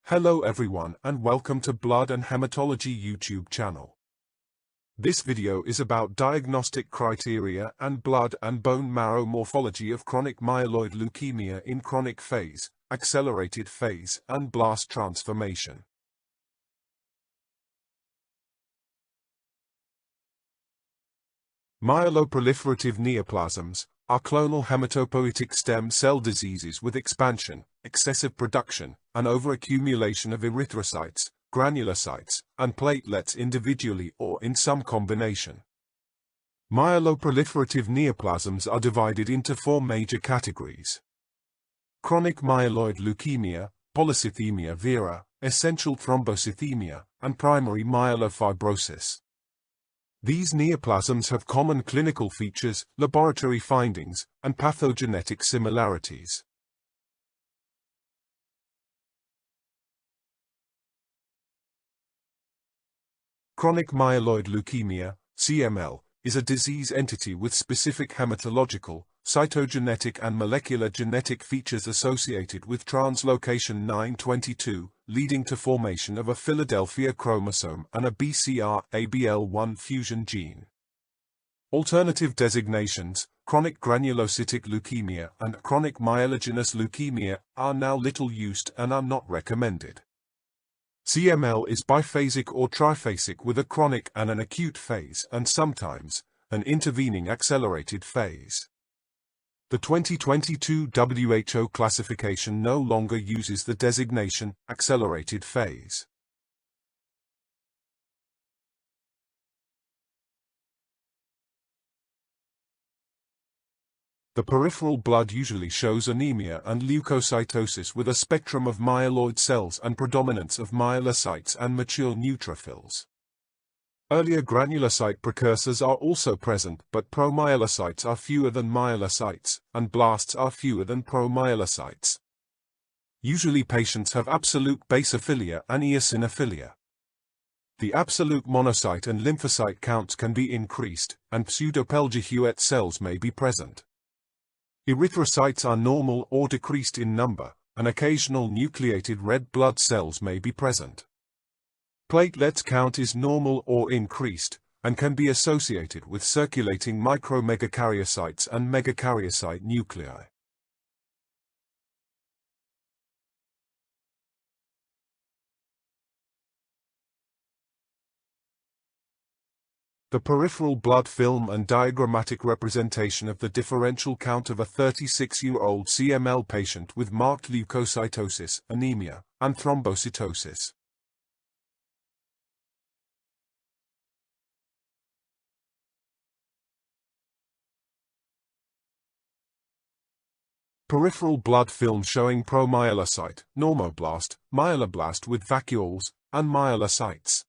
Hello everyone and welcome to Blood and Hematology YouTube channel. This video is about diagnostic criteria and blood and bone marrow morphology of chronic myeloid leukemia in chronic phase, accelerated phase, and blast transformation. Myeloproliferative neoplasms are clonal hematopoietic stem cell diseases with expansion, excessive production, and overaccumulation of erythrocytes, granulocytes, and platelets individually or in some combination. Myeloproliferative neoplasms are divided into four major categories: chronic myeloid leukemia, polycythemia vera, essential thrombocythemia, and primary myelofibrosis. These neoplasms have common clinical features, laboratory findings, and pathogenetic similarities. Chronic myeloid leukemia, CML, is a disease entity with specific hematological, cytogenetic and molecular genetic features associated with translocation 922, leading to formation of a Philadelphia chromosome and a BCR-ABL1 fusion gene. Alternative designations, chronic granulocytic leukemia and chronic myelogenous leukemia, are now little used and are not recommended. CML is biphasic or triphasic with a chronic and an acute phase and sometimes an intervening accelerated phase. The 2022 WHO classification no longer uses the designation accelerated phase. The peripheral blood usually shows anemia and leukocytosis with a spectrum of myeloid cells and predominance of myelocytes and mature neutrophils. Earlier granulocyte precursors are also present, but promyelocytes are fewer than myelocytes, and blasts are fewer than promyelocytes. Usually patients have absolute basophilia and eosinophilia. The absolute monocyte and lymphocyte counts can be increased, and pseudopelgi-Huet cells may be present. Erythrocytes are normal or decreased in number, and occasional nucleated red blood cells may be present. Platelets count is normal or increased, and can be associated with circulating micromegakaryocytes and megakaryocyte nuclei. The peripheral blood film and diagrammatic representation of the differential count of a 36-year-old CML patient with marked leukocytosis, anemia, and thrombocytosis. Peripheral blood film showing promyelocyte, normoblast, myeloblast with vacuoles, and myelocytes.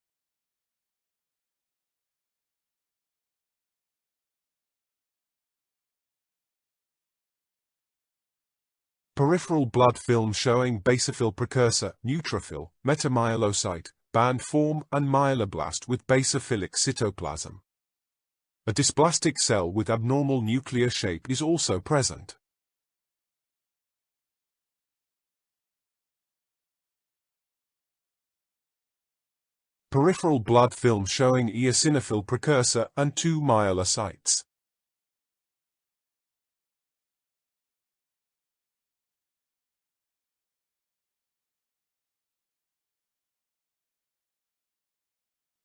Peripheral blood film showing basophil precursor, neutrophil, metamyelocyte, band form, and myeloblast with basophilic cytoplasm. A dysplastic cell with abnormal nuclear shape is also present. Peripheral blood film showing eosinophil precursor and 2 myelocytes.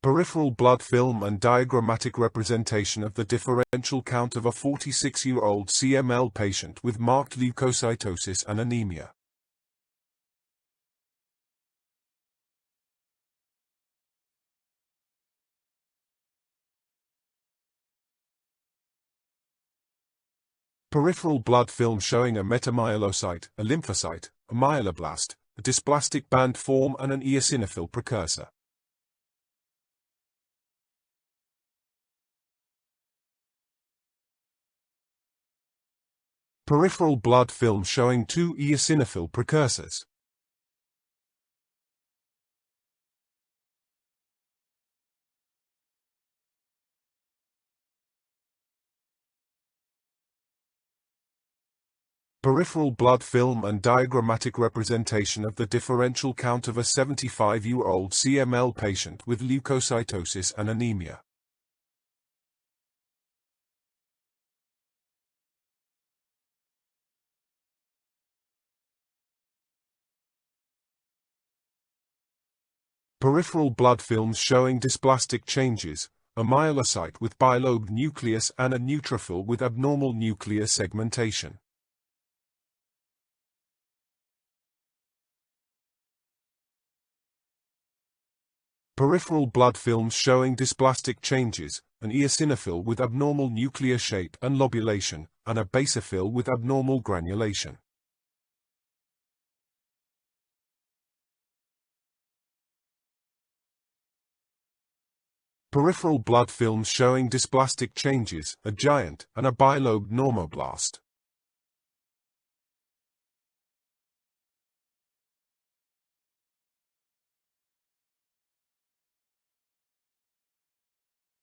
Peripheral blood film and diagrammatic representation of the differential count of a 46-year-old CML patient with marked leukocytosis and anemia. Peripheral blood film showing a metamyelocyte, a lymphocyte, a myeloblast, a dysplastic band form and an eosinophil precursor. Peripheral blood film showing 2 eosinophil precursors. Peripheral blood film and diagrammatic representation of the differential count of a 75-year-old CML patient with leukocytosis and anemia. Peripheral blood films showing dysplastic changes, a myelocyte with bilobed nucleus and a neutrophil with abnormal nuclear segmentation. Peripheral blood films showing dysplastic changes, an eosinophil with abnormal nuclear shape and lobulation, and a basophil with abnormal granulation. Peripheral blood films showing dysplastic changes, a giant and a bilobed normoblast.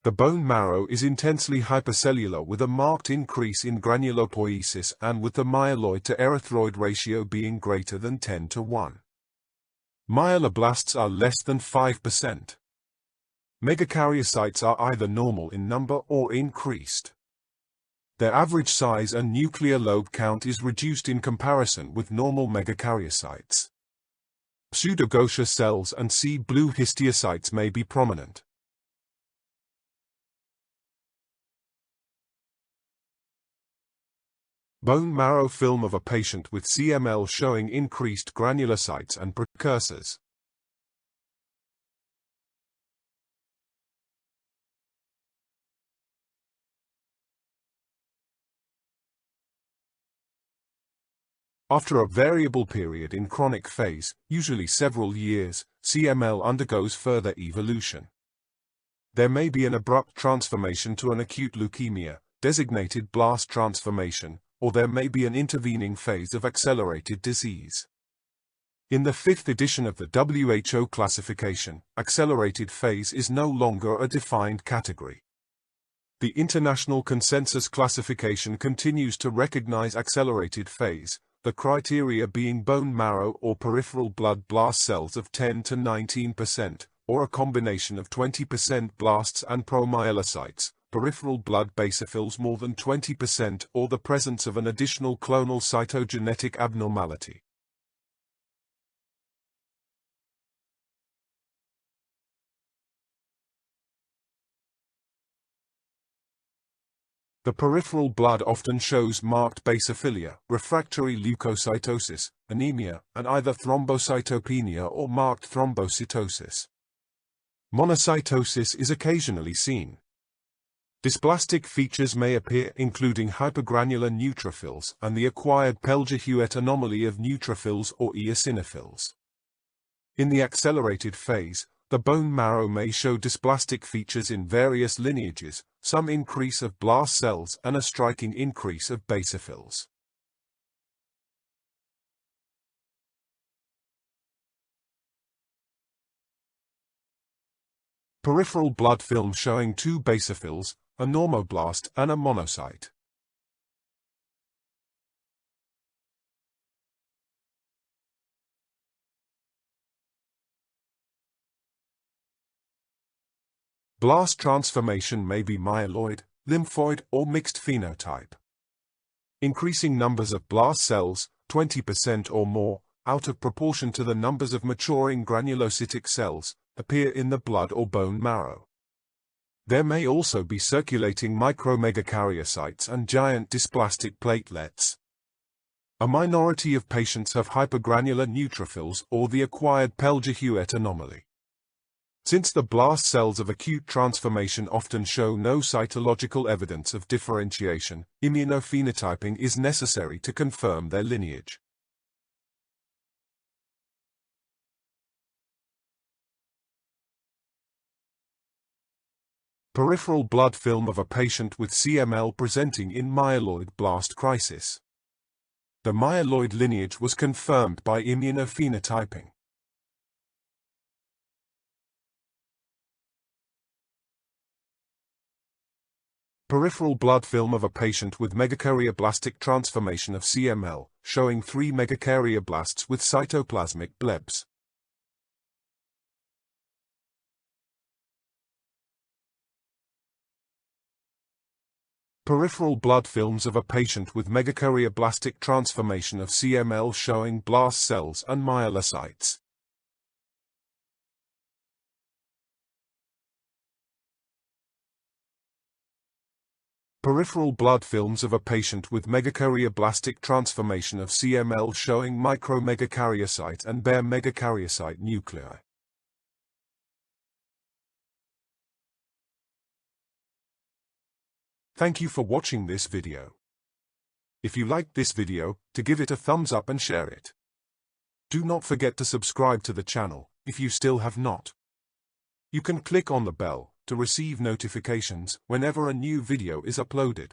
The bone marrow is intensely hypercellular with a marked increase in granulopoiesis and with the myeloid to erythroid ratio being greater than 10:1. Myeloblasts are less than 5%. Megakaryocytes are either normal in number or increased. Their average size and nuclear lobe count is reduced in comparison with normal megakaryocytes. Pseudogaucher cells and sea-blue histiocytes may be prominent. Bone marrow film of a patient with CML showing increased granulocytes and precursors. After a variable period in chronic phase, usually several years, CML undergoes further evolution. There may be an abrupt transformation to an acute leukemia, designated blast transformation, or there may be an intervening phase of accelerated disease. In the 5th edition of the WHO classification, accelerated phase is no longer a defined category. The international consensus classification continues to recognize accelerated phase, the criteria being bone marrow or peripheral blood blast cells of 10 to 19%, or a combination of 20% blasts and promyelocytes, peripheral blood basophils more than 20%, or the presence of an additional clonal cytogenetic abnormality. The peripheral blood often shows marked basophilia, refractory leukocytosis, anemia, and either thrombocytopenia or marked thrombocytosis. Monocytosis is occasionally seen. Dysplastic features may appear, including hypergranular neutrophils and the acquired Pelger-Hewitt anomaly of neutrophils or eosinophils. In the accelerated phase, the bone marrow may show dysplastic features in various lineages, some increase of blast cells and a striking increase of basophils. Peripheral blood film showing 2 basophils, a normoblast and a monocyte. Blast transformation may be myeloid, lymphoid, or mixed phenotype. Increasing numbers of blast cells, 20% or more, out of proportion to the numbers of maturing granulocytic cells, appear in the blood or bone marrow. There may also be circulating micromegakaryocytes and giant dysplastic platelets. A minority of patients have hypergranular neutrophils or the acquired Pelger-Hewitt anomaly. Since the blast cells of acute transformation often show no cytological evidence of differentiation, immunophenotyping is necessary to confirm their lineage. Peripheral blood film of a patient with CML presenting in myeloid blast crisis. The myeloid lineage was confirmed by immunophenotyping. Peripheral blood film of a patient with megakaryoblastic transformation of CML, showing 3 megakaryoplasts with cytoplasmic blebs. Peripheral blood films of a patient with megakaryoblastic transformation of CML showing blast cells and myelocytes. Peripheral blood films of a patient with megakaryoblastic transformation of CML showing micromegakaryocyte and bare megakaryocyte nuclei. Thank you for watching this video. If you liked this video, to give it a thumbs up and share it. Do not forget to subscribe to the channel, if you still have not. You can click on the bell to receive notifications whenever a new video is uploaded.